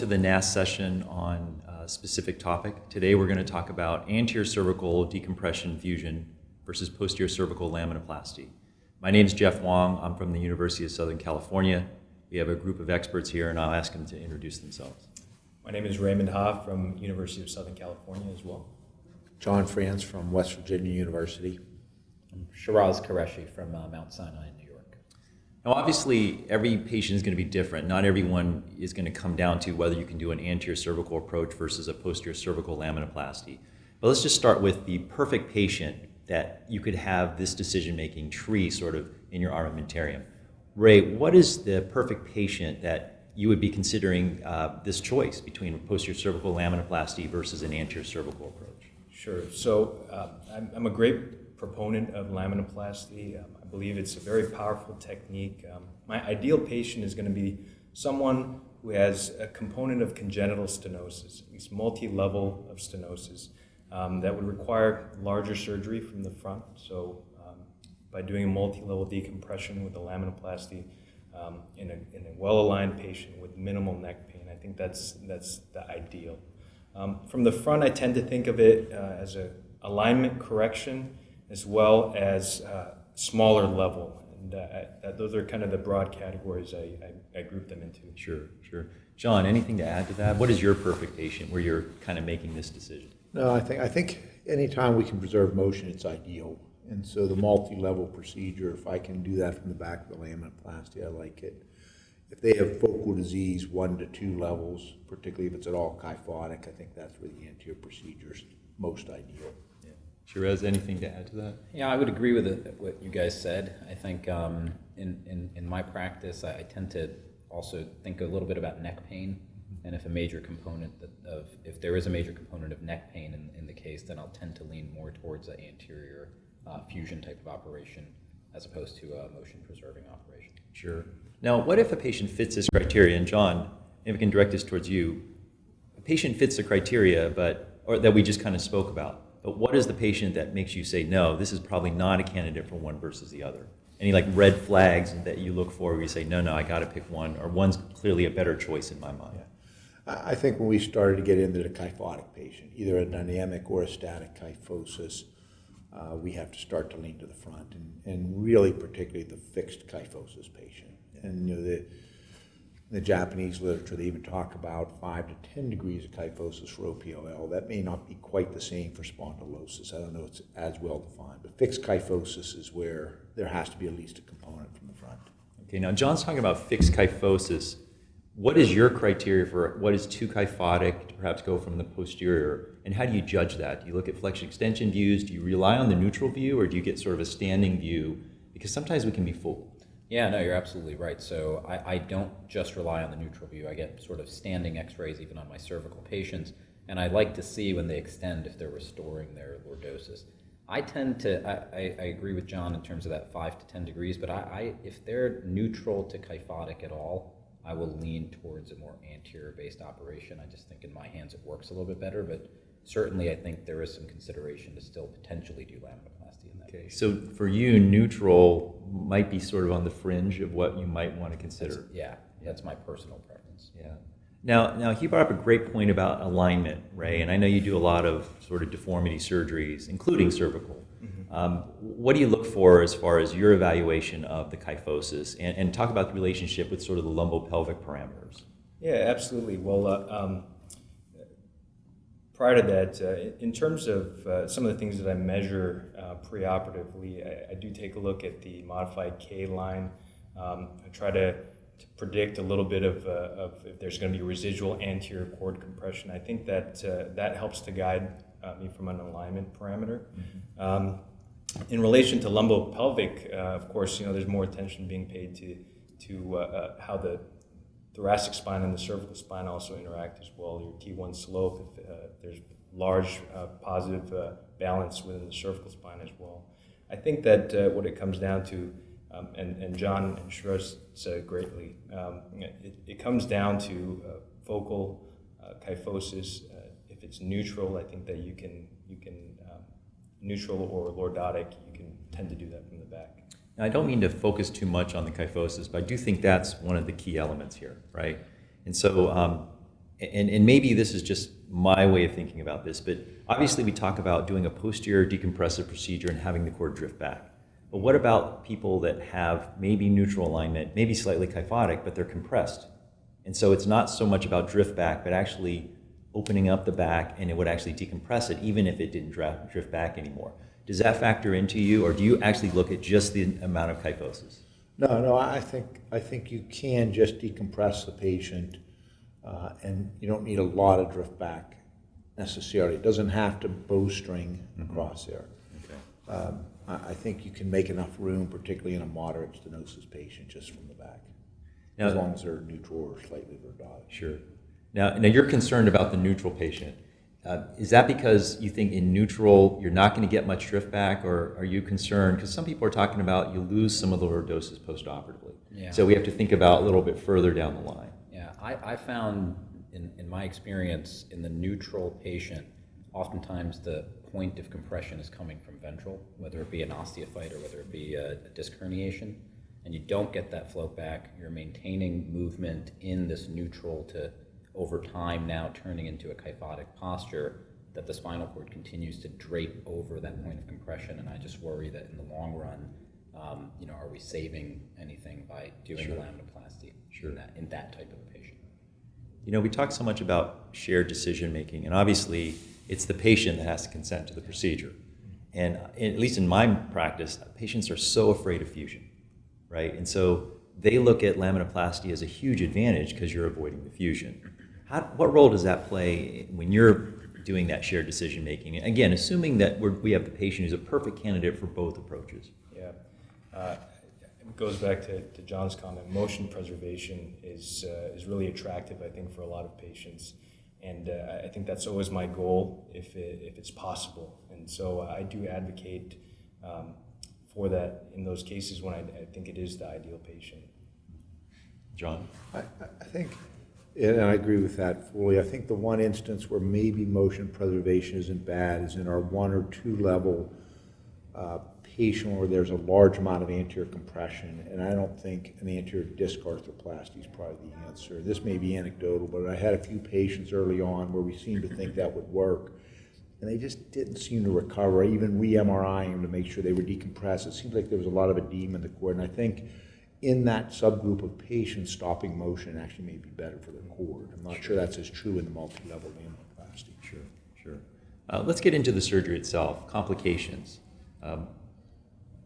to the NAS session on a specific topic. Today we're going to talk about anterior cervical decompression fusion versus posterior cervical laminoplasty. My name is Jeff Wong. I'm from the University of Southern California. We have a group of experts here, and I'll ask them to introduce themselves. My name is Raymond from University of Southern California as well. John Franz from West Virginia University. Sheeraz Qureshi from Mount Sinai in New York. Now, obviously, every patient is going to be different. Not everyone is going to come down to whether you can do an anterior cervical approach versus a posterior cervical laminoplasty. But let's just start with the perfect patient that you could have this decision-making tree sort of in your armamentarium. Ray, what is the perfect patient that you would be considering this choice between a posterior cervical laminoplasty versus an anterior cervical approach? Sure. So I'm a great proponent of laminoplasty. I believe it's a very powerful technique. My ideal patient is going to be someone who has a component of congenital stenosis, at least multi-level of stenosis, that would require larger surgery from the front. So by doing a multi-level decompression with a laminoplasty in a well-aligned patient with minimal neck pain, I think that's the ideal. From the front, I tend to think of it as a alignment correction as well as smaller level. And those are kind of the broad categories I group them into. Sure. John, anything to add to that? What is your perfect patient where you're kind of making this decision? No, I think anytime we can preserve motion, it's ideal. And so the multi-level procedure, if I can do that from the back of the laminoplasty, I like it. If they have focal disease 1 to 2 levels, particularly if it's at all kyphotic, I think that's where the anterior procedure is most ideal. Yeah. Sheeraz, anything to add to that? Yeah, I would agree with what you guys said. I think in my practice, I tend to also think a little bit about neck pain. And if if there is a major component of neck pain in the case, then I'll tend to lean more towards an anterior fusion type of operation as opposed to a motion preserving operation. Sure. Now, what if a patient fits this criteria? And John, if we can direct this towards you, a patient fits the criteria, or that we just kind of spoke about. But what is the patient that makes you say, no, this is probably not a candidate for one versus the other? Any like red flags that you look for where you say, no, I got to pick one, or one's clearly a better choice in my mind? Yeah. I think when we started to get into the kyphotic patient, either a dynamic or a static kyphosis, we have to start to lean to the front, and really particularly the fixed kyphosis patient. And the Japanese literature, they even talk about 5 to 10 degrees of kyphosis for OPOL. That may not be quite the same for spondylosis. I don't know if it's as well defined, but fixed kyphosis is where there has to be at least a component from the front. Okay, now John's talking about fixed kyphosis. What is your criteria for what is too kyphotic to perhaps go from the posterior, and how do you judge that? Do you look at flexion extension views? Do you rely on the neutral view, or do you get sort of a standing view? Because sometimes we can be fooled. Yeah, no, you're absolutely right. So I don't just rely on the neutral view. I get sort of standing x-rays even on my cervical patients, and I like to see when they extend if they're restoring their lordosis. I agree with John in terms of that 5 to 10 degrees, but if they're neutral to kyphotic at all, I will lean towards a more anterior-based operation. I just think in my hands it works a little bit better, but certainly I think there is some consideration to still potentially do laminoplasty in that case. So for you, neutral might be sort of on the fringe of what you might want to consider. That's my personal preference. Yeah. Now he brought up a great point about alignment, Ray, and I know you do a lot of sort of deformity surgeries, including cervical. What do you look for as far as your evaluation of the kyphosis, and talk about the relationship with sort of the lumbopelvic parameters? Yeah, absolutely. Well, prior to that, in terms of some of the things that I measure preoperatively, I do take a look at the modified K line. I try to predict a little bit of if there's going to be residual anterior cord compression. I think that helps to guide me from an alignment parameter. In relation to lumbopelvic, of course, there's more attention being paid to how the thoracic spine and the cervical spine also interact as well. Your T1 slope, if there's large positive balance within the cervical spine as well. I think that what it comes down to, and John and Sheeraz said it greatly, it comes down to focal kyphosis. If it's neutral, I think that you can neutral or lordotic, you can tend to do that from the back. Now, I don't mean to focus too much on the kyphosis, but I do think that's one of the key elements here, right? And so and maybe this is just my way of thinking about this, but obviously we talk about doing a posterior decompressive procedure and having the cord drift back. But what about people that have maybe neutral alignment, maybe slightly kyphotic, but they're compressed? And so it's not so much about drift back, but actually opening up the back, and it would actually decompress it even if it didn't drift back anymore. Does that factor into you, or do you actually look at just the amount of kyphosis? No, I think you can just decompress the patient, and you don't need a lot of drift back necessarily. It doesn't have to bowstring across there. Okay. I think you can make enough room, particularly in a moderate stenosis patient, just from the back, Now, as long as they're neutral or slightly lordotic. Sure. Now you're concerned about the neutral patient. Is that because you think in neutral you're not going to get much drift back, or are you concerned? Because some people are talking about you lose some of the lordosis postoperatively. Yeah. So we have to think about a little bit further down the line. Yeah, I found in my experience in the neutral patient, oftentimes the point of compression is coming from ventral, whether it be an osteophyte or whether it be a disc herniation, and you don't get that float back. You're maintaining movement in this neutral to, over time now, turning into a kyphotic posture that the spinal cord continues to drape over that point of compression, and I just worry that in the long run, are we saving anything by doing the laminoplasty in that type of a patient? We talk so much about shared decision making, and obviously it's the patient that has to consent to the procedure. And at least in my practice, patients are so afraid of fusion, right? And so they look at laminoplasty as a huge advantage because you're avoiding the fusion. What role does that play when you're doing that shared decision making? Again, assuming that we have the patient who's a perfect candidate for both approaches. Yeah. It goes back to John's comment. Motion preservation is really attractive, I think, for a lot of patients. And I think that's always my goal if it's possible. And so I do advocate for that in those cases when I think it is the ideal patient. John? I think, and I agree with that fully, I think the one instance where maybe motion preservation isn't bad is in our 1 or 2 level patient where there's a large amount of anterior compression, and I don't think an anterior disc arthroplasty is probably the answer. This may be anecdotal, but I had a few patients early on where we seemed to think that would work, and they just didn't seem to recover. Even re-MRIing them to make sure they were decompressed. It seemed like there was a lot of edema in the cord, and I think in that subgroup of patients, stopping motion actually may be better for the cord. I'm not sure that's as true in the multi-level laminoplasty. Sure. Let's get into the surgery itself, complications.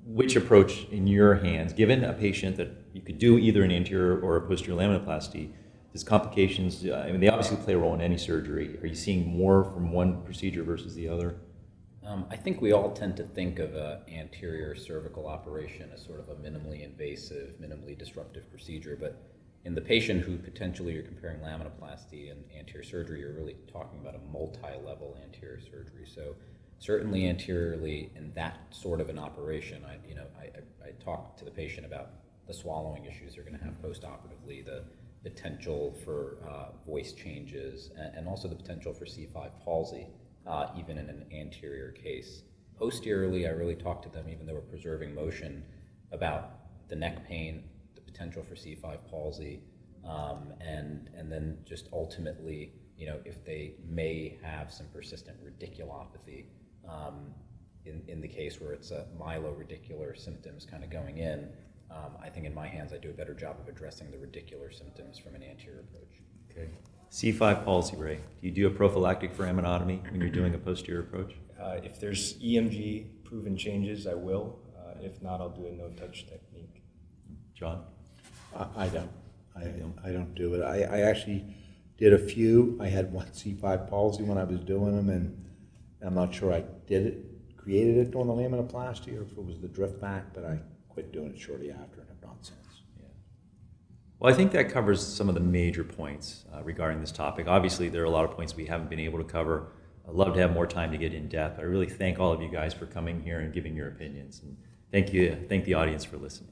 Which approach in your hands, given a patient that you could do either an anterior or a posterior laminoplasty, does complications, they obviously play a role in any surgery. Are you seeing more from one procedure versus the other? I think we all tend to think of an anterior cervical operation as sort of a minimally invasive, minimally disruptive procedure, but in the patient who potentially you're comparing laminoplasty and anterior surgery, you're really talking about a multi-level anterior surgery. So certainly anteriorly in that sort of an operation, I talk to the patient about the swallowing issues they're going to have post-operatively, the potential for voice changes, and also the potential for C5 palsy, even in an anterior case. Posteriorly, I really talk to them, even though we're preserving motion, about the neck pain, the potential for C5 palsy, and then just ultimately, if they may have some persistent radiculopathy, in the case where it's a myeloradicular symptoms kind of going in, I think in my hands I do a better job of addressing the radicular symptoms from an anterior approach. Okay. C5 palsy, Ray. Do you do a prophylactic for amyotomy when you're doing a posterior approach? If there's EMG proven changes, I will. If not, I'll do a no-touch technique. John? I don't. I don't do it. I actually did a few. I had one C5 palsy when I was doing them, and I'm not sure I created it during the laminoplasty or if it was the drift back, but I quit doing it shortly after and have not since. Yeah. Well, I think that covers some of the major points regarding this topic. Obviously, there are a lot of points we haven't been able to cover. I'd love to have more time to get in depth. I really thank all of you guys for coming here and giving your opinions. And thank the audience for listening.